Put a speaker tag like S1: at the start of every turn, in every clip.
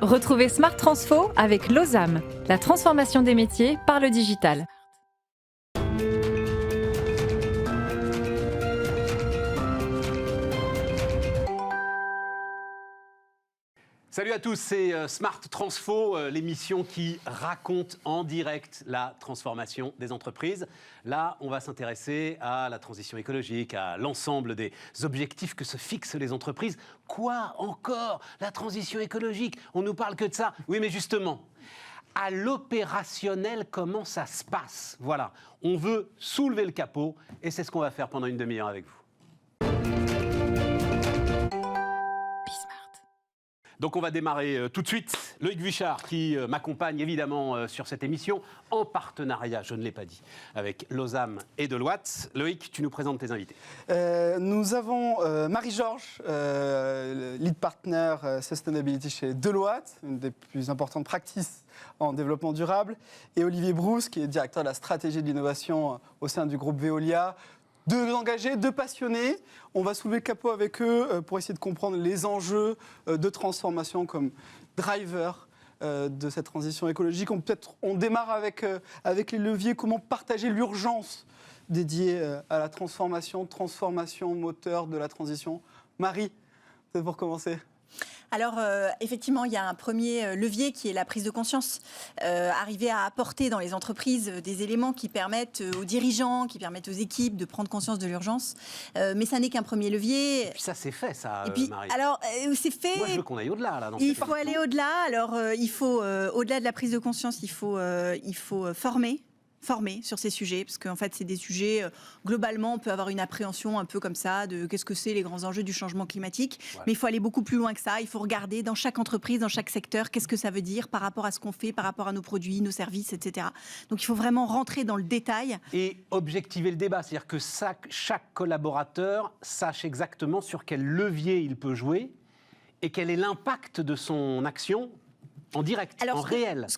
S1: Retrouvez Smart Transfo avec Losam, la transformation des métiers par le digital.
S2: Salut à tous, c'est Smart Transfo, l'émission qui raconte en direct la transformation des entreprises. Là, on va s'intéresser à la transition écologique, à l'ensemble des objectifs que se fixent les entreprises. Quoi encore? La transition écologique? On nous parle que de ça? Oui, mais justement, à l'opérationnel, comment ça se passe? Voilà, on veut soulever le capot et c'est ce qu'on va faire pendant une demi-heure avec vous. Donc on va démarrer tout de suite. Loïc Vuchard qui m'accompagne évidemment sur cette émission en partenariat, je ne l'ai pas dit, avec Losam et Deloitte. Loïc, tu nous présentes tes invités.
S3: Nous avons Marie-Georges, lead partner Sustainability chez Deloitte, une des plus importantes practices en développement durable, et Olivier Brousse, qui est directeur de la stratégie de l'innovation au sein du groupe Veolia. Deux engagés, deux passionnés. On va soulever le capot avec eux pour essayer de comprendre les enjeux de transformation comme driver de cette transition écologique. On démarre avec les leviers, comment partager l'urgence dédiée à la transformation moteur de la transition. Marie, peut-être pour commencer.
S4: Alors, effectivement, il y a un premier levier qui est la prise de conscience. Arriver à apporter dans les entreprises des éléments qui permettent aux dirigeants, qui permettent aux équipes de prendre conscience de l'urgence. Mais ça n'est qu'un premier levier.
S2: Et puis ça, c'est fait, ça, Marie.
S4: Alors, c'est fait.
S2: Moi, je veux qu'on aille au-delà, là.
S4: Il faut aller au-delà. Alors, il faut, au-delà de la prise de conscience, il faut former sur ces sujets, parce qu'en fait, c'est des sujets, globalement, on peut avoir une appréhension un peu comme ça, de qu'est-ce que c'est les grands enjeux du changement climatique, ouais. Mais il faut aller beaucoup plus loin que ça, il faut regarder dans chaque entreprise, dans chaque secteur, qu'est-ce que ça veut dire par rapport à ce qu'on fait, par rapport à nos produits, nos services, etc. Donc il faut vraiment rentrer dans le détail.
S2: Et objectiver le débat, c'est-à-dire que chaque collaborateur sache exactement sur quel levier il peut jouer et quel est l'impact de son action en direct, en réel.
S4: Ce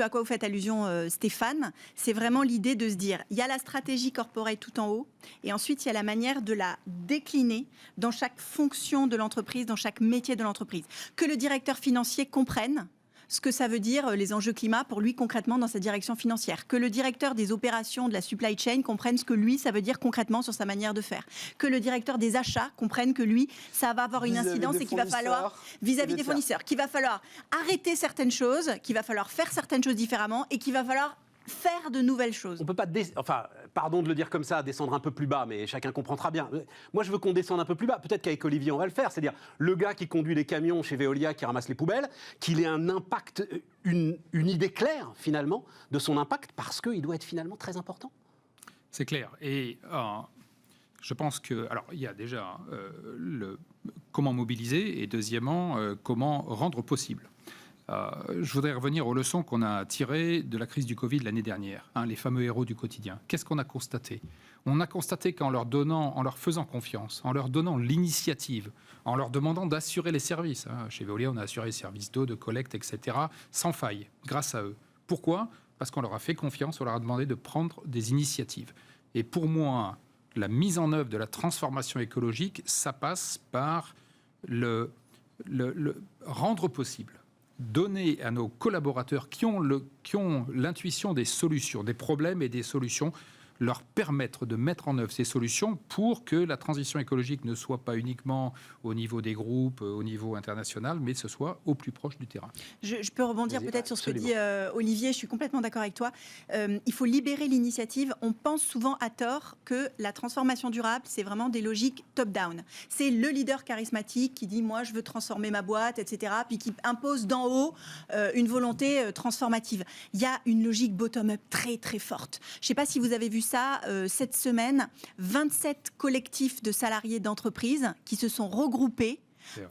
S4: à quoi vous faites allusion, Stéphane, c'est vraiment l'idée de se dire, il y a la stratégie corporate tout en haut, et ensuite il y a la manière de la décliner dans chaque fonction de l'entreprise, dans chaque métier de l'entreprise. Que le directeur financier comprenne ce que ça veut dire les enjeux climat pour lui concrètement dans sa direction financière. Que le directeur des opérations de la supply chain comprenne ce que lui, ça veut dire concrètement sur sa manière de faire. Que le directeur des achats comprenne que lui, ça va avoir une incidence et qu'il va falloir, vis-à-vis des fournisseurs, qu'il va falloir arrêter certaines choses, qu'il va falloir faire certaines choses différemment et qu'il va falloir faire de nouvelles choses.
S2: On ne peut pas, pardon de le dire comme ça, descendre un peu plus bas, mais chacun comprendra bien. Moi, je veux qu'on descende un peu plus bas. Peut-être qu'avec Olivier, on va le faire. C'est-à-dire, le gars qui conduit les camions chez Veolia, qui ramasse les poubelles, qu'il ait un impact, une idée claire, finalement, de son impact, parce qu'il doit être finalement très important.
S5: C'est clair. Et je pense que... Alors, il y a déjà comment mobiliser et deuxièmement, comment rendre possible. Je voudrais revenir aux leçons qu'on a tirées de la crise du Covid l'année dernière, les fameux héros du quotidien. Qu'est-ce qu'on a constaté? On a constaté qu'en leur faisant confiance, en leur donnant l'initiative, en leur demandant d'assurer les services, chez Veolia on a assuré les services d'eau, de collecte, etc., sans faille, grâce à eux. Pourquoi? Parce qu'on leur a fait confiance, on leur a demandé de prendre des initiatives. Et pour moi, la mise en œuvre de la transformation écologique, ça passe par le rendre possible. Donner à nos collaborateurs qui ont l'intuition des solutions, des problèmes et des solutions, leur permettre de mettre en œuvre ces solutions pour que la transition écologique ne soit pas uniquement au niveau des groupes, au niveau international, mais ce soit au plus proche du terrain.
S4: Je peux rebondir peut-être sur ce que dit Olivier, je suis complètement d'accord avec toi. Il faut libérer l'initiative. On pense souvent à tort que la transformation durable, c'est vraiment des logiques top-down. C'est le leader charismatique qui dit « moi, je veux transformer ma boîte », etc., puis qui impose d'en haut une volonté transformative. Il y a une logique bottom-up très, très forte. Je ne sais pas si vous avez vu ça cette semaine, 27 collectifs de salariés d'entreprises qui se sont regroupés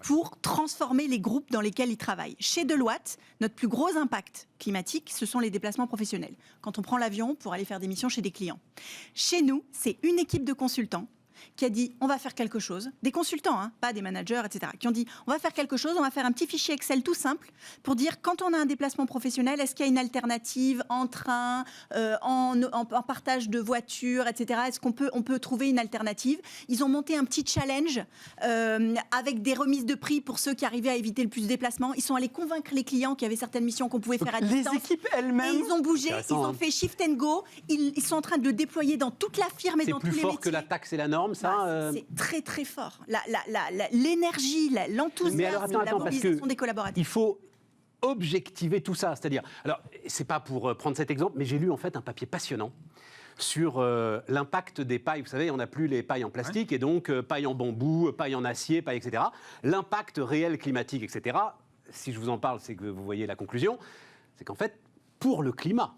S4: pour transformer les groupes dans lesquels ils travaillent. Chez Deloitte, notre plus gros impact climatique, ce sont les déplacements professionnels. Quand on prend l'avion pour aller faire des missions chez des clients. Chez nous, c'est une équipe de consultants qui a dit on va faire quelque chose, des consultants, hein, pas des managers, etc., qui ont dit on va faire quelque chose, on va faire un petit fichier Excel tout simple pour dire quand on a un déplacement professionnel, est-ce qu'il y a une alternative en train, en partage de voitures, etc. Est-ce qu'on peut trouver une alternative? Ils ont monté un petit challenge avec des remises de prix pour ceux qui arrivaient à éviter le plus de déplacements. Ils sont allés convaincre les clients qu'il y avait certaines missions qu'on pouvait faire à distance.
S3: Les équipes elles-mêmes.
S4: Et ils ont bougé, ils ont fait shift and go. Ils sont en train de le déployer dans toute la firme et dans tous les métiers.
S2: C'est plus fort que la taxe et la norme, ça
S4: C'est très très fort. L'énergie, l'enthousiasme, la mobilisation des collaborateurs.
S2: Il faut objectiver tout ça. C'est-à-dire, alors, c'est pas pour prendre cet exemple, mais j'ai lu en fait un papier passionnant sur l'impact des pailles. Vous savez, on n'a plus les pailles en plastique, et donc pailles en bambou, pailles en acier, pailles, etc. L'impact réel climatique, etc. Si je vous en parle, c'est que vous voyez la conclusion. C'est qu'en fait, pour le climat,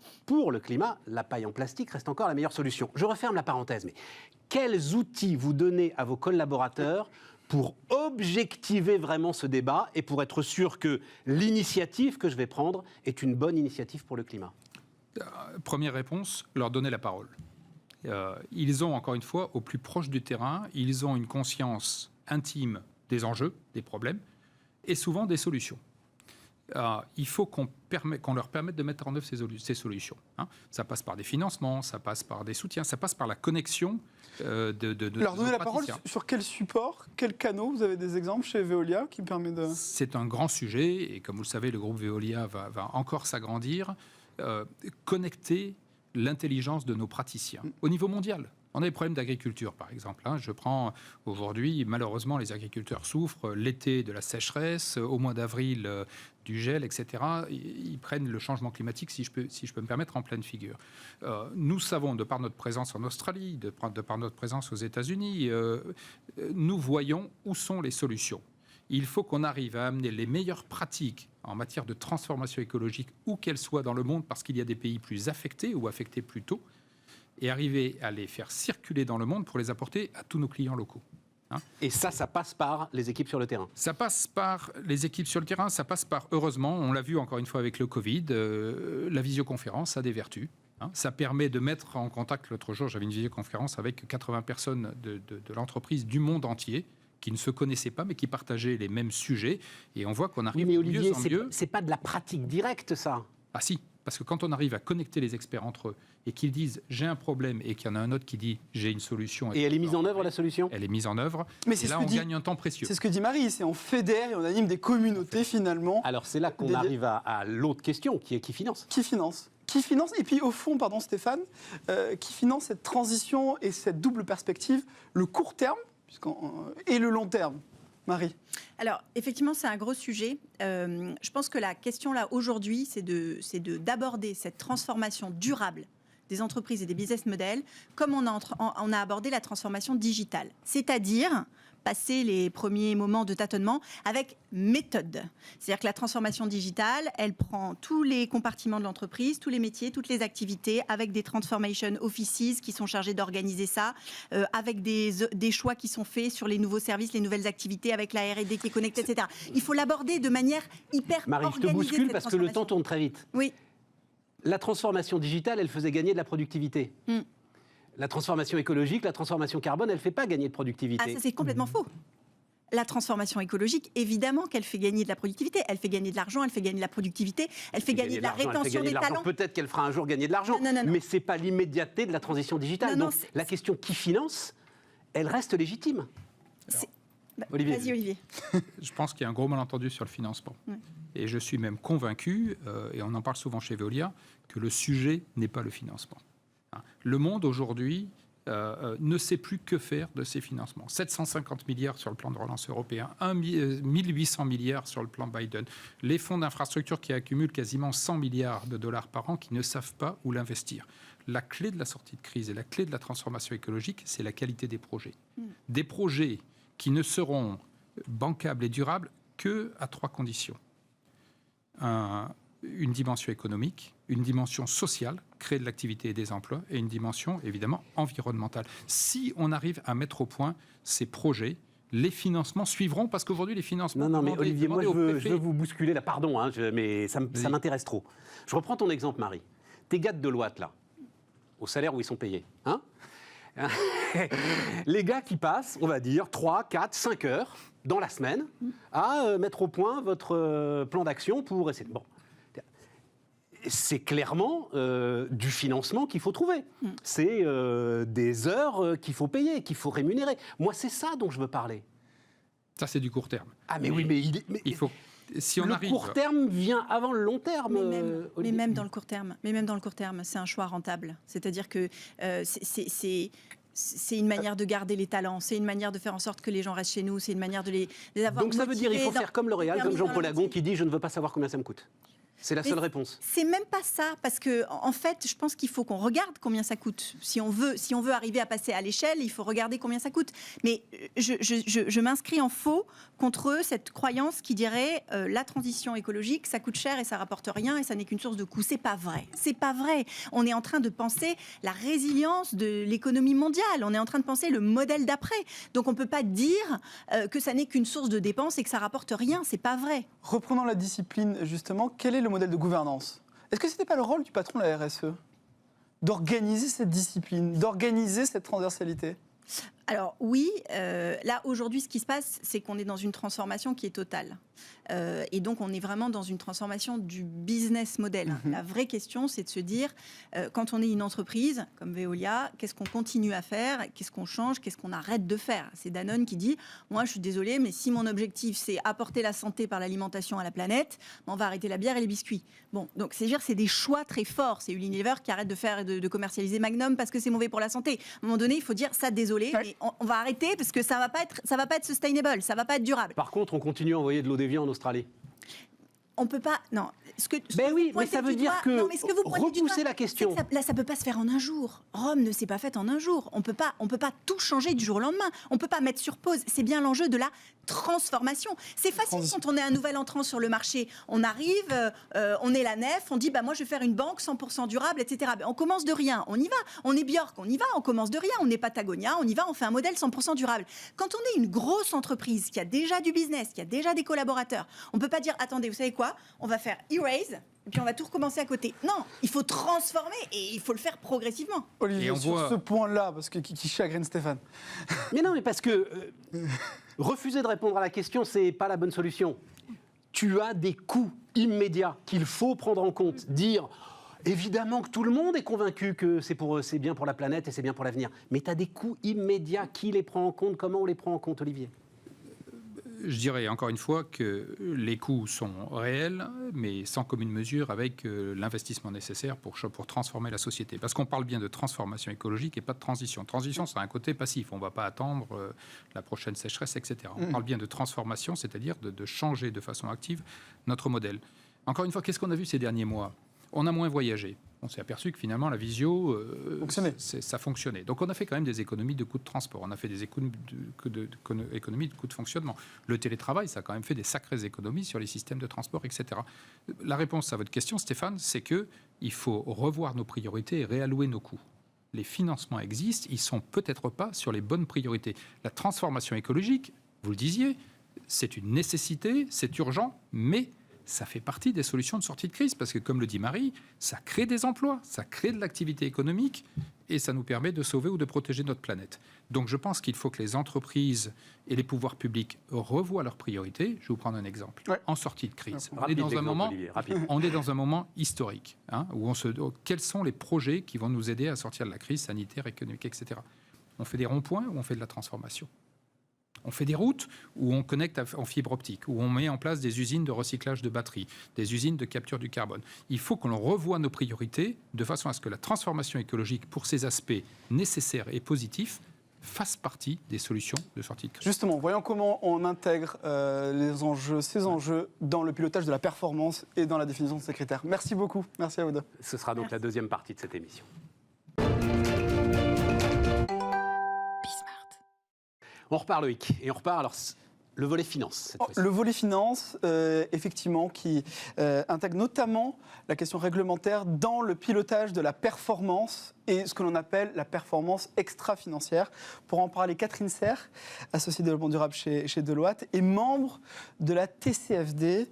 S2: la paille en plastique reste encore la meilleure solution. Je referme la parenthèse, mais quels outils vous donnez à vos collaborateurs pour objectiver vraiment ce débat et pour être sûr que l'initiative que je vais prendre est une bonne initiative pour le climat?
S5: Première réponse, leur donner la parole. Ils ont, encore une fois, au plus proche du terrain, ils ont une conscience intime des enjeux, des problèmes, et souvent des solutions. Il faut qu'on leur permette de mettre en œuvre ces solutions. Hein. Ça passe par des financements, ça passe par des soutiens, ça passe par la connexion de
S3: leur donner la parole
S5: praticiens.
S3: sur quel support, quel canot? Vous avez des exemples chez Veolia qui permet de...
S5: C'est un grand sujet, et comme vous le savez, le groupe Veolia va encore s'agrandir. Connecter l'intelligence de nos praticiens au niveau mondial. On a des problèmes d'agriculture, par exemple. Je prends aujourd'hui, malheureusement, les agriculteurs souffrent. L'été de la sécheresse, au mois d'avril du gel, etc. Ils prennent le changement climatique, si je peux me permettre, en pleine figure. Nous savons, de par notre présence en Australie, de par notre présence aux États-Unis, nous voyons où sont les solutions. Il faut qu'on arrive à amener les meilleures pratiques en matière de transformation écologique, où qu'elles soient dans le monde, parce qu'il y a des pays plus affectés ou affectés plus tôt, et arriver à les faire circuler dans le monde pour les apporter à tous nos clients locaux.
S2: Et ça passe par les équipes sur le terrain.
S5: Ça passe par les équipes sur le terrain, ça passe par, heureusement, on l'a vu encore une fois avec le Covid, la visioconférence a des vertus. Ça permet de mettre en contact, l'autre jour j'avais une visioconférence avec 80 personnes de l'entreprise du monde entier, qui ne se connaissaient pas, mais qui partageaient les mêmes sujets. Et on voit qu'on arrive
S2: mais Olivier,
S5: mieux en mieux.
S2: C'est pas de la pratique directe, ça.
S5: Ah si, parce que quand on arrive à connecter les experts entre eux et qu'ils disent « j'ai un problème » et qu'il y en a un autre qui dit « j'ai une solution ».
S2: Et elle est mise en œuvre, la solution?
S5: Elle est mise en œuvre.
S3: Mais
S5: et là, on gagne un temps précieux.
S3: C'est ce que dit Marie, c'est on fédère et on anime des communautés, finalement.
S2: Alors, c'est là qu'on arrive à l'autre question, qui est qui finance?
S3: Qui finance? Qui finance? Et puis, au fond, pardon Stéphane, qui finance cette transition et cette double perspective, le court terme et le long terme? Marie?
S4: Alors, effectivement, c'est un gros sujet. Je pense que la question, là, aujourd'hui, c'est d'aborder cette transformation durable des entreprises et des business models comme on a abordé la transformation digitale. C'est-à-dire passer les premiers moments de tâtonnement avec méthode. C'est-à-dire que la transformation digitale, elle prend tous les compartiments de l'entreprise, tous les métiers, toutes les activités, avec des transformation offices qui sont chargés d'organiser ça, avec des choix qui sont faits sur les nouveaux services, les nouvelles activités, avec la R&D qui est connectée, etc. Il faut l'aborder de manière hyper
S2: Marie,
S4: organisée.
S2: Marie, je te bouscule parce que le temps tourne très vite.
S4: Oui.
S2: La transformation digitale, elle faisait gagner de la productivité. La transformation écologique, la transformation carbone, elle ne fait pas gagner de productivité.
S4: Ah, ça c'est complètement faux. La transformation écologique, évidemment qu'elle fait gagner de la productivité. Elle fait gagner de l'argent, elle fait gagner de la productivité, elle fait gagner de la rétention des talents.
S2: Peut-être qu'elle fera un jour gagner de l'argent, mais ce n'est pas l'immédiateté de la transition digitale. Donc la question qui finance, elle reste légitime. Olivier.
S4: Vas-y, Olivier.
S5: Je pense qu'il y a un gros malentendu sur le financement. Et je suis même convaincu, et on en parle souvent chez Veolia, que le sujet n'est pas le financement. Le monde aujourd'hui ne sait plus que faire de ces financements. 750 milliards sur le plan de relance européen, 1800 milliards sur le plan Biden. Les fonds d'infrastructure qui accumulent quasiment 100 milliards de dollars par an qui ne savent pas où l'investir. La clé de la sortie de crise et la clé de la transformation écologique, c'est la qualité des projets. Des projets qui ne seront bancables et durables qu'à 3 conditions. Une dimension économique, une dimension sociale, créer de l'activité et des emplois, et une dimension, évidemment, environnementale. Si on arrive à mettre au point ces projets, les financements suivront, parce qu'aujourd'hui, les financements...
S2: Non, mais Olivier, moi, je veux vous bousculer là. Pardon, mais ça m'intéresse trop. Je reprends ton exemple, Marie. Tes gars de Deloitte, là, au salaire où ils sont payés, Les gars qui passent, on va dire, 3, 4, 5 heures dans la semaine à mettre au point votre plan d'action pour essayer... Bon. C'est clairement du financement qu'il faut trouver. C'est des heures qu'il faut payer, qu'il faut rémunérer. Moi, c'est ça dont je veux parler.
S5: Ça, c'est du court terme.
S2: Ah, mais oui, mais
S5: il faut... Si on
S2: le
S5: arrive...
S2: court terme vient avant le long terme.
S4: Mais même dans le court terme, c'est un choix rentable. C'est-à-dire que c'est une manière de garder les talents, c'est une manière de faire en sorte que les gens restent chez nous, c'est une manière de les avoir.
S2: Donc ça veut dire qu'il faut faire comme L'Oréal, comme Jean-Paul Agon qui dit « je ne veux pas savoir combien ça me coûte ». C'est la seule réponse.
S4: C'est même pas ça, parce que en fait, je pense qu'il faut qu'on regarde combien ça coûte. Si on veut arriver à passer à l'échelle, il faut regarder combien ça coûte. Mais je m'inscris en faux contre cette croyance qui dirait la transition écologique, ça coûte cher et ça rapporte rien et ça n'est qu'une source de coûts. C'est pas vrai. C'est pas vrai. On est en train de penser la résilience de l'économie mondiale. On est en train de penser le modèle d'après. Donc on peut pas dire que ça n'est qu'une source de dépenses et que ça rapporte rien. C'est pas vrai.
S3: Reprenons la discipline, justement, quel est le modèle de gouvernance? Est-ce que ce n'était pas le rôle du patron de la RSE d'organiser cette discipline, d'organiser cette transversalité?
S4: Alors oui, là aujourd'hui ce qui se passe, c'est qu'on est dans une transformation qui est totale. Et donc on est vraiment dans une transformation du business model. La vraie question, c'est de se dire, quand on est une entreprise comme Veolia, qu'est-ce qu'on continue à faire, qu'est-ce qu'on change, qu'est-ce qu'on arrête de faire? C'est Danone qui dit, moi je suis désolée, mais si mon objectif c'est apporter la santé par l'alimentation à la planète, on va arrêter la bière et les biscuits. Bon, donc c'est des choix très forts. C'est Unilever qui arrête de commercialiser Magnum parce que c'est mauvais pour la santé. À un moment donné, il faut dire ça, désolé, mais on va arrêter parce que ça va pas être sustainable, ça va pas être durable.
S2: Par contre, on continue à envoyer de l'eau d'évier en Australie.
S4: On peut pas. Non.
S2: Mais ça veut dire que repousser la question.
S4: Là, ça peut pas se faire en un jour. Rome ne s'est pas faite en un jour. On peut pas tout changer du jour au lendemain. On peut pas mettre sur pause. C'est bien l'enjeu de la transformation. C'est facile quand on est un nouvel entrant sur le marché. On arrive, on est la nef, on dit bah moi je vais faire une banque 100% durable, etc. Ben, on commence de rien, on y va. On est Björk, on y va. On commence de rien. On est Patagonia, on y va. On fait un modèle 100% durable. Quand on est une grosse entreprise qui a déjà du business, qui a déjà des collaborateurs, on peut pas dire attendez, vous savez quoi? On va faire erase, et puis on va tout recommencer à côté. Non, il faut transformer et il faut le faire progressivement.
S3: Olivier, sur ce point-là, parce que qui chagrine Stéphane.
S2: Mais non, mais parce que refuser de répondre à la question, c'est pas la bonne solution. Tu as des coûts immédiats qu'il faut prendre en compte. Dire, évidemment que tout le monde est convaincu que c'est bien pour la planète et c'est bien pour l'avenir. Mais tu as des coûts immédiats. Qui les prend en compte? Comment on les prend en compte, Olivier?
S5: Je dirais encore une fois que les coûts sont réels, mais sans commune mesure avec l'investissement nécessaire pour transformer la société. Parce qu'on parle bien de transformation écologique et pas de transition. Transition, c'est un côté passif. On ne va pas attendre la prochaine sécheresse, etc. On parle bien de transformation, c'est-à-dire de changer de façon active notre modèle. Encore une fois, qu'est-ce qu'on a vu ces derniers mois? On a moins voyagé. On s'est aperçu que finalement, la visio, ça fonctionnait. Donc, on a fait quand même des économies de coûts de transport. On a fait des économies de coûts de fonctionnement. Le télétravail, ça a quand même fait des sacrées économies sur les systèmes de transport, etc. La réponse à votre question, Stéphane, c'est qu'il faut revoir nos priorités et réallouer nos coûts. Les financements existent, ils ne sont peut-être pas sur les bonnes priorités. La transformation écologique, vous le disiez, c'est une nécessité, c'est urgent, mais ça fait partie des solutions de sortie de crise, parce que, comme le dit Marie, ça crée des emplois, ça crée de l'activité économique, et ça nous permet de sauver ou de protéger notre planète. Donc je pense qu'il faut que les entreprises et les pouvoirs publics revoient leurs priorités. Je vais vous prendre un exemple. En sortie de crise, on est dans un moment historique, où quels sont les projets qui vont nous aider à sortir de la crise sanitaire, économique, etc. On fait des ronds-points ou on fait de la transformation? On fait des routes où on connecte en fibre optique, où on met en place des usines de recyclage de batteries, des usines de capture du carbone. Il faut qu'on revoie nos priorités de façon à ce que la transformation écologique, pour ses aspects nécessaires et positifs, fasse partie des solutions de sortie de crise.
S3: Justement, voyons comment on intègre ces enjeux dans le pilotage de la performance et dans la définition de ces critères. Merci beaucoup. Merci à vous deux.
S2: Ce sera donc la deuxième partie de cette émission. On repart, Loïc, et on repart. Alors, le volet finance, cette fois-ci.
S3: Le volet finance, effectivement, qui intègre notamment la question réglementaire dans le pilotage de la performance et ce que l'on appelle la performance extra-financière. Pour en parler, Catherine Serre, associée développement durable chez Deloitte et membre de la TCFD.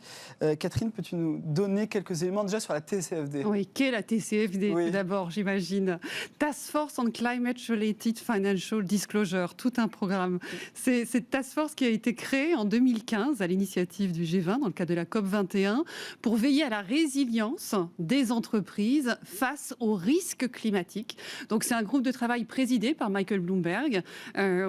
S3: Catherine, peux-tu nous donner quelques éléments déjà sur la TCFD ?
S6: Oui, qu'est la TCFD
S3: Oui.
S6: d'abord, j'imagine. Task Force on Climate Related Financial Disclosure, tout un programme. C'est cette task force qui a été créée en 2015 à l'initiative du G20 dans le cadre de la COP21 pour veiller à la résilience des entreprises face aux risques climatiques. Donc c'est un groupe de travail présidé par Michael Bloomberg,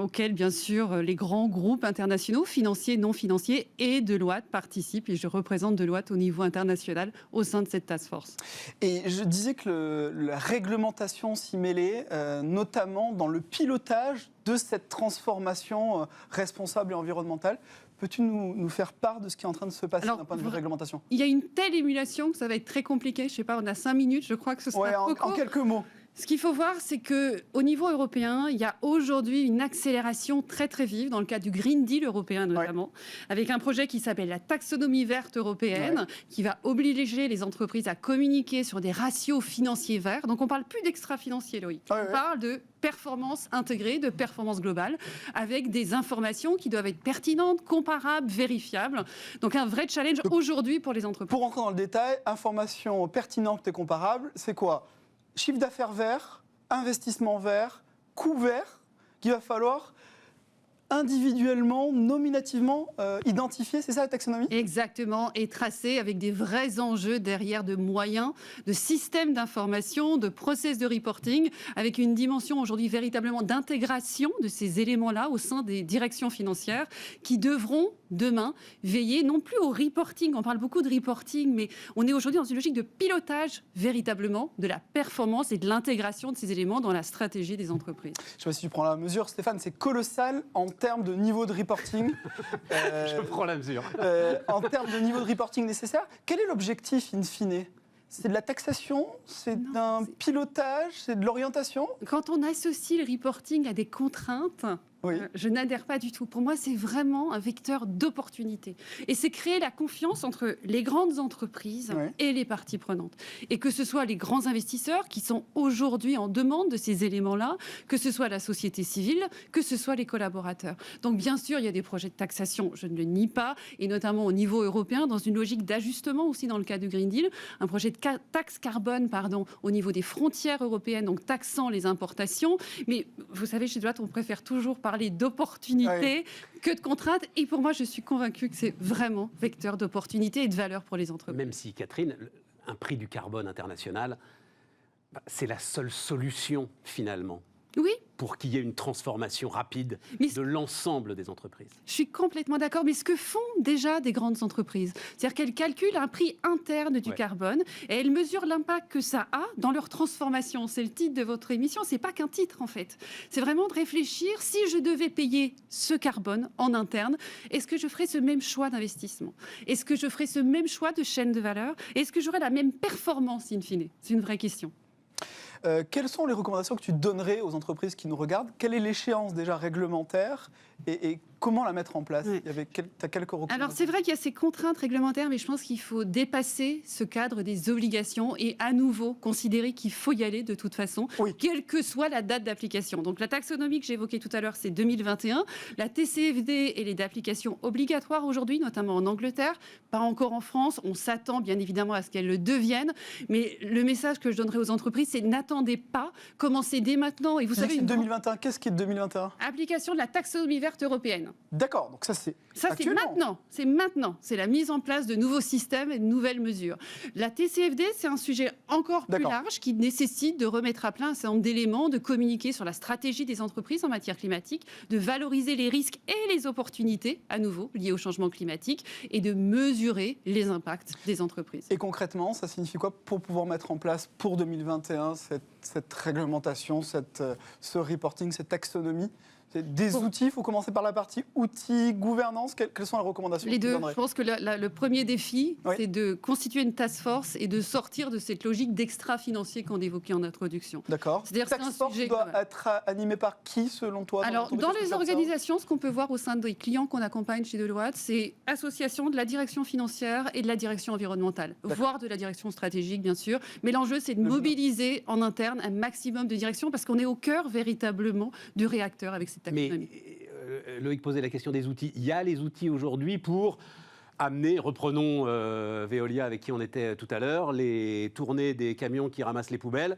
S6: auquel bien sûr les grands groupes internationaux, financiers, non financiers et Deloitte participent. Et je représente Deloitte au niveau international au sein de cette task force.
S3: Et je disais que la réglementation s'y mêlait, notamment dans le pilotage de cette transformation responsable et environnementale. Peux-tu nous faire part de ce qui est en train de se passer d'un point de vue réglementation ?
S6: Il y a une telle émulation que ça va être très compliqué. Je ne sais pas, on a 5 minutes, je crois que ce sera trop court.
S3: En quelques mots.
S6: Ce qu'il faut voir, c'est qu'au niveau européen, il y a aujourd'hui une accélération très très vive dans le cadre du Green Deal européen notamment, avec un projet qui s'appelle la taxonomie verte européenne, qui va obliger les entreprises à communiquer sur des ratios financiers verts. Donc on ne parle plus d'extra-financier, Loïc. On parle de performance intégrée, de performance globale, avec des informations qui doivent être pertinentes, comparables, vérifiables. Donc un vrai challenge aujourd'hui pour les entreprises.
S3: Pour rentrer dans le détail, information pertinente et comparable, c'est quoi ? Chiffre d'affaires vert, investissement vert, coût vert, qu'il va falloir individuellement, nominativement identifier, c'est ça la taxonomie ?
S6: Exactement, et tracé avec des vrais enjeux derrière de moyens, de systèmes d'information, de process de reporting, avec une dimension aujourd'hui véritablement d'intégration de ces éléments-là au sein des directions financières qui devront demain veiller non plus au reporting, on parle beaucoup de reporting, mais on est aujourd'hui dans une logique de pilotage véritablement de la performance et de l'intégration de ces éléments dans la stratégie des entreprises.
S3: Je ne sais pas si tu prends la mesure, Stéphane, c'est colossal en termes de niveau de reporting.
S2: Je prends la mesure.
S3: En termes de niveau de reporting nécessaire, quel est l'objectif in fine ? C'est de la taxation ? C'est d'un pilotage ? C'est de l'orientation ?
S6: Quand on associe le reporting à des contraintes, je n'adhère pas du tout. Pour moi, c'est vraiment un vecteur d'opportunité. Et c'est créer la confiance entre les grandes entreprises et les parties prenantes. Et que ce soit les grands investisseurs qui sont aujourd'hui en demande de ces éléments-là, que ce soit la société civile, que ce soit les collaborateurs. Donc, bien sûr, il y a des projets de taxation, je ne le nie pas, et notamment au niveau européen, dans une logique d'ajustement aussi dans le cas du Green Deal, un projet de taxe carbone, au niveau des frontières européennes, donc taxant les importations. Mais vous savez, chez Deloitte, on préfère toujours parler d'opportunités que de contraintes. Et pour moi, je suis convaincue que c'est vraiment vecteur d'opportunités et de valeur pour les entreprises.
S2: Même si, Catherine, un prix du carbone international, c'est la seule solution, finalement.
S6: Oui.
S2: Pour qu'il y ait une transformation rapide de l'ensemble des entreprises.
S6: Je suis complètement d'accord, mais ce que font déjà des grandes entreprises, c'est-à-dire qu'elles calculent un prix interne du carbone et elles mesurent l'impact que ça a dans leur transformation. C'est le titre de votre émission, c'est pas qu'un titre en fait. C'est vraiment de réfléchir, si je devais payer ce carbone en interne, est-ce que je ferais ce même choix d'investissement ? Est-ce que je ferais ce même choix de chaîne de valeur ? Est-ce que j'aurais la même performance in fine ? C'est une vraie question.
S3: Quelles sont les recommandations que tu donnerais aux entreprises qui nous regardent ? Quelle est l'échéance déjà réglementaire et comment la mettre en place ? Tu as quelques recommandations.
S6: Alors c'est vrai qu'il y a ces contraintes réglementaires, mais je pense qu'il faut dépasser ce cadre des obligations et à nouveau considérer qu'il faut y aller de toute façon, quelle que soit la date d'application. Donc la taxonomie que j'évoquais tout à l'heure, c'est 2021. La TCFD, elle est d'application obligatoire aujourd'hui, notamment en Angleterre, pas encore en France. On s'attend bien évidemment à ce qu'elle le devienne, mais le message que je donnerai aux entreprises, c'est n'attendez pas, commencez dès maintenant. Et vous savez,
S3: 2021, qu'est-ce qui est 2021 ?
S6: Application de la taxonomie verte européenne.
S3: D'accord, donc ça c'est
S6: maintenant. C'est maintenant. C'est la mise en place de nouveaux systèmes et de nouvelles mesures. La TCFD, c'est un sujet encore plus large qui nécessite de remettre à plat un certain nombre d'éléments, de communiquer sur la stratégie des entreprises en matière climatique, de valoriser les risques et les opportunités, à nouveau, liées au changement climatique, et de mesurer les impacts des entreprises.
S3: Et concrètement, ça signifie quoi pour pouvoir mettre en place pour 2021 cette réglementation, ce reporting, cette taxonomie ? Des outils, il faut commencer par la partie outils, gouvernance. Quelles sont les recommandations
S6: Les
S3: que vous
S6: deux.
S3: donnerez?
S6: Je pense que le premier défi, c'est de constituer une task force et de sortir de cette logique d'extra-financier qu'on évoquait en introduction.
S3: D'accord.
S6: C'est-à-dire
S3: Task force doit être animée par qui, selon toi?
S6: Alors, dans les organisations, ce qu'on peut voir au sein des clients qu'on accompagne chez Deloitte, c'est association de la direction financière et de la direction environnementale, voire de la direction stratégique, bien sûr. Mais l'enjeu, c'est de mobiliser en interne un maximum de directions parce qu'on est au cœur véritablement du réacteur avec cette taxonomie.
S2: Mais Loïc posait la question des outils. Il y a les outils aujourd'hui pour amener, reprenons Veolia avec qui on était tout à l'heure, les tournées des camions qui ramassent les poubelles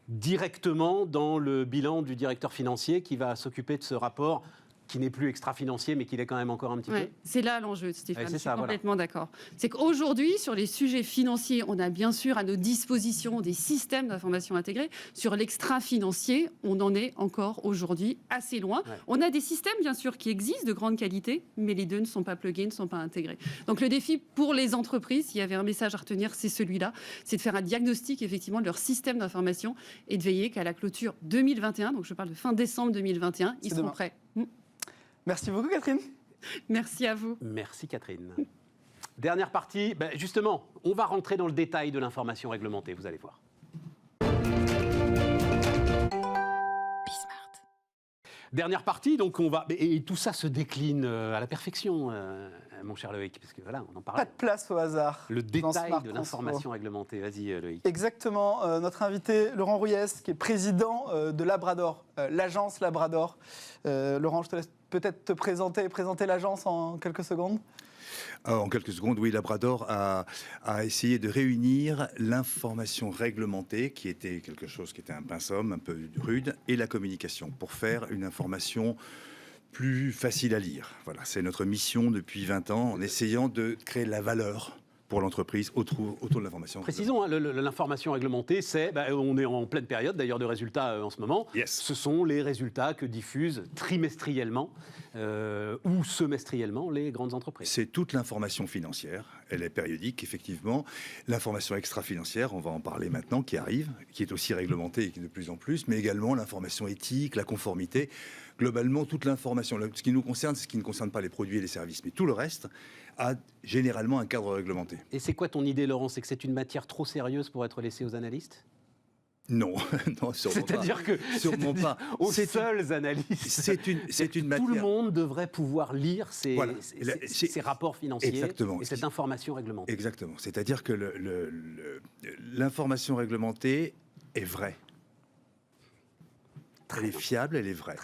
S2: directement dans le bilan du directeur financier qui va s'occuper de ce rapport qui n'est plus extra-financier, mais qui l'est quand même encore un petit peu.
S6: C'est là l'enjeu, Stéphane,
S2: ouais,
S6: je suis complètement d'accord. C'est qu'aujourd'hui, sur les sujets financiers, on a bien sûr à nos dispositions des systèmes d'information intégrés. Sur l'extra-financier, on en est encore aujourd'hui assez loin. Ouais. On a des systèmes, bien sûr, qui existent de grande qualité, mais les deux ne sont pas pluggés, ne sont pas intégrés. Donc le défi pour les entreprises, s'il y avait un message à retenir, c'est celui-là, c'est de faire un diagnostic, effectivement, de leur système d'information et de veiller qu'à la clôture 2021, donc je parle de fin décembre 2021, ils seront prêts.
S3: Merci beaucoup, Catherine.
S6: Merci à vous.
S2: Merci, Catherine. Dernière partie, justement, on va rentrer dans le détail de l'information réglementée, vous allez voir. Dernière partie, donc on va... Et tout ça se décline à la perfection, mon cher Loïc, parce que voilà, on en parlait.
S3: Pas de place au hasard.
S2: Le détail de l'information réglementée. Vas-y, Loïc.
S3: Exactement. Notre invité, Laurent Rouillès, qui est président de Labrador, l'agence Labrador. Laurent, je te laisse peut-être te présenter l'agence en quelques secondes.
S7: En quelques secondes, oui, Labrador a essayé de réunir l'information réglementée, qui était quelque chose qui était un pinceau un peu rude, et la communication, pour faire une information plus facile à lire. Voilà, c'est notre mission depuis 20 ans, en essayant de créer de la valeur pour l'entreprise autour de l'information.
S2: Précisons, l'information réglementée, c'est, on est en pleine période d'ailleurs de résultats en ce moment.
S7: Yes.
S2: Ce sont les résultats que diffusent trimestriellement ou semestriellement les grandes entreprises.
S7: C'est toute l'information financière, elle est périodique effectivement. L'information extra-financière, on va en parler maintenant, qui arrive, qui est aussi réglementée et qui de plus en plus, mais également l'information éthique, la conformité. Globalement, toute l'information, ce qui nous concerne, c'est ce qui ne concerne pas les produits et les services, mais tout le reste a généralement un cadre réglementé.
S2: Et c'est quoi ton idée, Laurent? C'est que c'est une matière trop sérieuse pour être laissée aux analystes?
S7: Non, non, sûrement pas.
S2: C'est-à-dire que
S7: sûrement pas.
S2: Aux seuls analystes.
S7: C'est une matière.
S2: Tout le monde devrait pouvoir lire ces rapports financiers.
S7: Exactement.
S2: Et cette information réglementée.
S7: Exactement. C'est-à-dire que l'information réglementée est vraie. Elle est fiable, elle est vraie.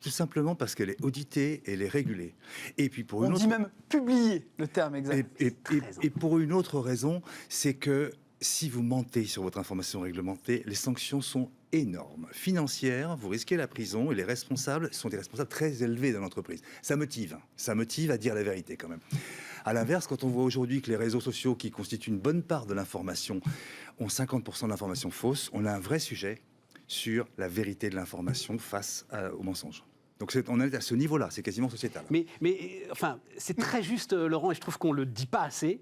S7: Tout simplement parce qu'elle est auditée, elle est régulée. Et puis pour
S3: dit même publier, le terme exact.
S7: Et pour une autre raison, c'est que si vous mentez sur votre information réglementée, les sanctions sont énormes. Financières, vous risquez la prison et les responsables sont des responsables très élevés dans l'entreprise. Ça motive à dire la vérité quand même. À l'inverse, quand on voit aujourd'hui que les réseaux sociaux, qui constituent une bonne part de l'information, ont 50% de l'information fausse, on a un vrai sujet sur la vérité de l'information face aux mensonges. Donc on est à ce niveau-là, c'est quasiment sociétal.
S2: Mais enfin, c'est très juste, Laurent, et je trouve qu'on ne le dit pas assez.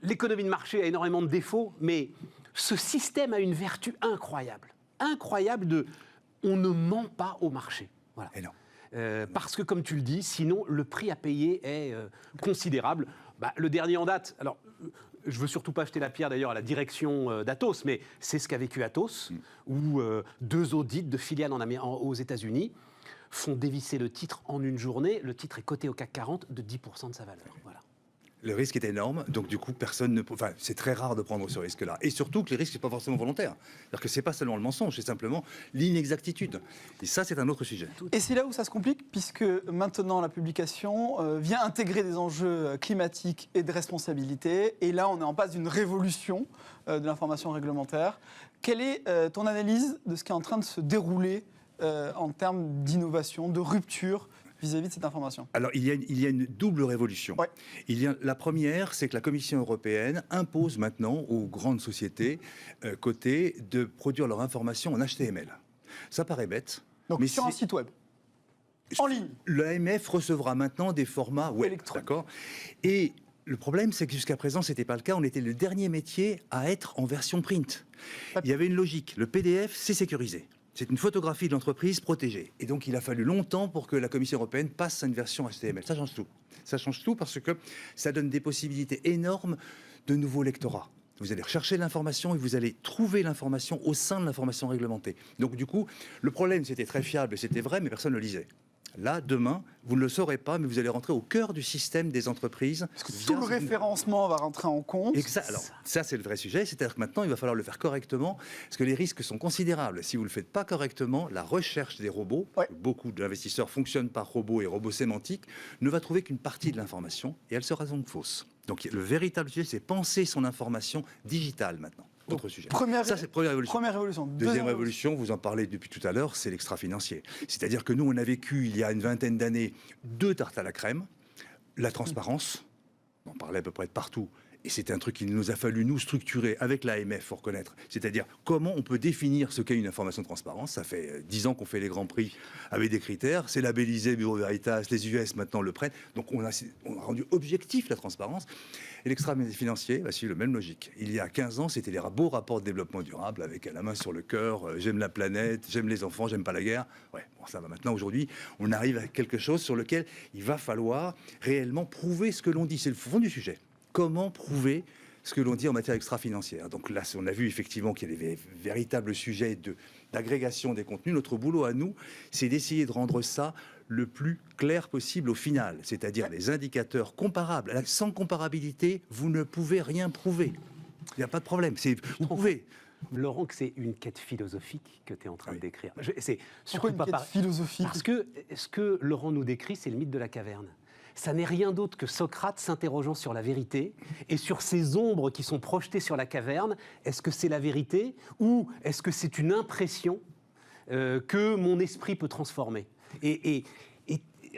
S2: L'économie de marché a énormément de défauts, mais ce système a une vertu incroyable. Incroyable de... On ne ment pas au marché. Voilà.
S7: Et non.
S2: Parce que, comme tu le dis, sinon, le prix à payer est considérable. Le dernier en date... Alors, je ne veux surtout pas jeter la pierre d'ailleurs à la direction d'Atos, mais c'est ce qu'a vécu Atos, où 2 audits de filiales aux États-Unis font dévisser le titre en une journée. Le titre est coté au CAC 40 de 10% de sa valeur. Voilà.
S7: Le risque est énorme, donc du coup, c'est très rare de prendre ce risque-là. Et surtout que les risques ne sont pas forcément volontaires. C'est-à-dire que ce n'est pas seulement le mensonge, c'est simplement l'inexactitude. Et ça, c'est un autre sujet.
S3: Et c'est là où ça se complique, puisque maintenant la publication vient intégrer des enjeux climatiques et de responsabilité. Et là, on est en passe d'une révolution de l'information réglementaire. Quelle est ton analyse de ce qui est en train de se dérouler en termes d'innovation, de rupture vis-à-vis de cette information?
S7: Alors, il y a une double révolution.
S3: Ouais.
S7: La première, c'est que la Commission européenne impose maintenant aux grandes sociétés cotées de produire leur information en HTML. Ça paraît bête.
S3: Donc, mais sur un site web, en ligne.
S7: L'AMF recevra maintenant des formats web. D'accord. Et le problème, c'est que jusqu'à présent, ce n'était pas le cas. On était le dernier métier à être en version print. Il y avait une logique. Le PDF, c'est sécurisé. C'est une photographie de l'entreprise protégée. Et donc, il a fallu longtemps pour que la Commission européenne passe à une version HTML. Ça change tout. Ça change tout parce que ça donne des possibilités énormes de nouveaux lectorats. Vous allez rechercher l'information et vous allez trouver l'information au sein de l'information réglementée. Donc, du coup, le problème, c'était très fiable, c'était vrai, mais personne ne le lisait. Là, demain, vous ne le saurez pas, mais vous allez rentrer au cœur du système des entreprises.
S3: Parce que tout le référencement va rentrer en compte.
S7: Exact. Alors, ça, c'est le vrai sujet. C'est-à-dire que maintenant, il va falloir le faire correctement, parce que les risques sont considérables. Si vous ne le faites pas correctement, la recherche des robots, beaucoup d'investisseurs fonctionnent par robots et robots sémantiques, ne va trouver qu'une partie de l'information, et elle sera donc fausse. Donc, le véritable sujet, c'est penser son information digitale maintenant. Autre sujet. Ça, c'est première révolution. Deuxième révolution, vous en parlez depuis tout à l'heure, c'est l'extra-financier. C'est-à-dire que nous, on a vécu, il y a une vingtaine d'années, 2 tartes à la crème. La transparence, on en parlait à peu près de partout. Et c'est un truc qu'il nous a fallu, nous, structurer avec l'AMF, il faut reconnaître. C'est-à-dire, comment on peut définir ce qu'est une information de transparence. Ça fait 10 ans qu'on fait les grands prix avec des critères. C'est labellisé, Bureau Veritas, les US maintenant le prennent. Donc, on a rendu objectif la transparence. Et l'extra-financier, c'est la même logique. Il y a 15 ans, c'était les beaux rapports de développement durable avec la main sur le cœur, j'aime la planète, j'aime les enfants, j'aime pas la guerre. Ouais, bon, ça va maintenant. Aujourd'hui, on arrive à quelque chose sur lequel il va falloir réellement prouver ce que l'on dit. C'est le fond du sujet. Comment prouver ce que l'on dit en matière extra-financière. Donc là, on a vu effectivement qu'il y avait des véritables sujets d'agrégation des contenus. Notre boulot à nous, c'est d'essayer de rendre ça le plus clair possible au final, c'est-à-dire les indicateurs comparables. Sans comparabilité, vous ne pouvez rien prouver. Il n'y a pas de problème. Vous pouvez.
S2: Laurent, que c'est une quête philosophique que tu es en train de décrire.
S3: C'est surtout une quête philosophique.
S2: Parce que ce que Laurent nous décrit, c'est le mythe de la caverne. Ça n'est rien d'autre que Socrate s'interrogeant sur la vérité et sur ces ombres qui sont projetées sur la caverne. Est-ce que c'est la vérité ou est-ce que c'est une impression que mon esprit peut transformer ?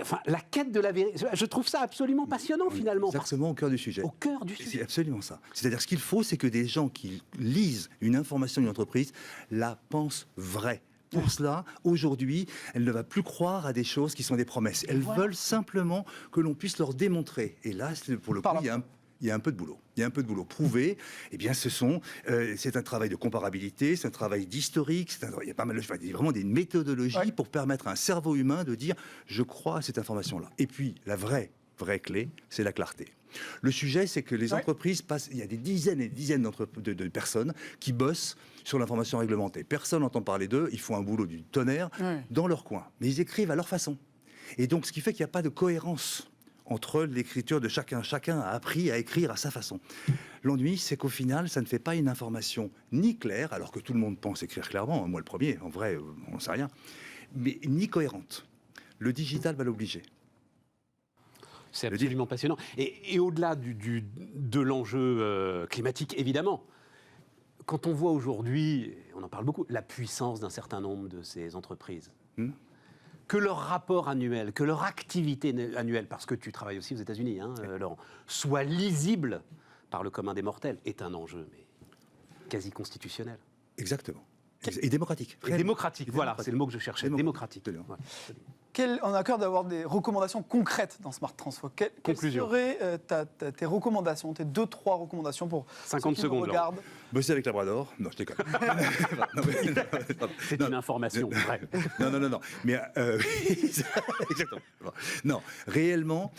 S2: Enfin, la quête de la vérité, je trouve ça absolument passionnant finalement.
S7: Exactement au cœur du sujet.
S2: Au cœur du sujet.
S7: C'est absolument ça. C'est-à-dire ce qu'il faut, c'est que des gens qui lisent une information d'une entreprise la pensent vraie. Pour cela, aujourd'hui, elle ne va plus croire à des choses qui sont des promesses. Elles veulent simplement que l'on puisse leur démontrer. Et là, pour le coup, il y a un peu de boulot. Il y a un peu de boulot. Prouver, eh bien, c'est un travail de comparabilité, c'est un travail d'historique, il y a pas mal de vraiment des méthodologies pour permettre à un cerveau humain de dire « je crois à cette information-là ». Et puis, la vraie clé, c'est la clarté. Le sujet, c'est que les entreprises passent... Il y a des dizaines et des dizaines de personnes qui bossent sur l'information réglementée. Personne n'entend parler d'eux, ils font un boulot du tonnerre dans leur coin. Mais ils écrivent à leur façon. Et donc, ce qui fait qu'il n'y a pas de cohérence entre l'écriture de chacun. Chacun a appris à écrire à sa façon. L'ennui, c'est qu'au final, ça ne fait pas une information ni claire, alors que tout le monde pense écrire clairement, moi le premier, en vrai, on ne sait rien, mais ni cohérente. Le digital va l'obliger.
S2: C'est absolument passionnant. Et au-delà de l'enjeu climatique, évidemment, quand on voit aujourd'hui, on en parle beaucoup, la puissance d'un certain nombre de ces entreprises, que leur rapport annuel, que leur activité annuelle, parce que tu travailles aussi aux États-Unis, Laurent, soit lisible par le commun des mortels, est un enjeu mais quasi constitutionnel.
S7: Exactement. Et démocratique.
S2: Et démocratique, voilà, c'est le mot que je cherchais. Démocratique.
S3: On a à cœur d'avoir des recommandations concrètes dans Smart Transfo. Quelles seraient tes recommandations, tes 2-3 recommandations pour
S2: 50
S3: ceux qui nous regardent?
S7: Bosser avec Labrador. Non, je déconne.
S2: C'est une information vraie.
S7: Non. Mais exactement. Non, réellement,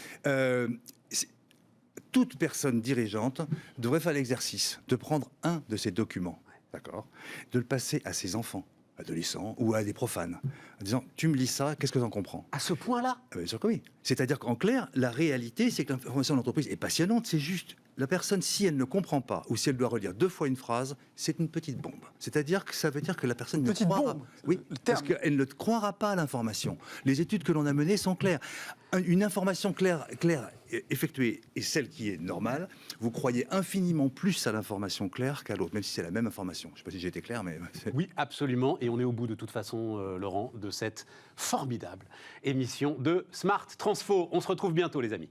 S7: toute personne dirigeante devrait faire l'exercice de prendre un de ces documents, d'accord, de le passer à ses enfants, adolescents ou à des profanes, en disant « tu me lis ça, qu'est-ce que tu en comprends ?»
S2: À ce point-là
S7: Bien sûr que oui. C'est-à-dire qu'en clair, la réalité, c'est que l'information d'entreprise est passionnante, c'est juste, la personne, si elle ne comprend pas, ou si elle doit relire 2 fois une phrase, c'est une petite bombe. C'est-à-dire que ça veut dire que la personne ne croira pas. Oui, parce qu'elle ne croira pas à l'information. Les études que l'on a menées sont claires. Une information claire effectuée est celle qui est normale. Vous croyez infiniment plus à l'information claire qu'à l'autre, même si c'est la même information. Je ne sais pas si j'ai été clair, mais...
S2: Oui, absolument. Et on est au bout, de toute façon, Laurent, de cette formidable émission de Smart Transfo. On se retrouve bientôt, les amis.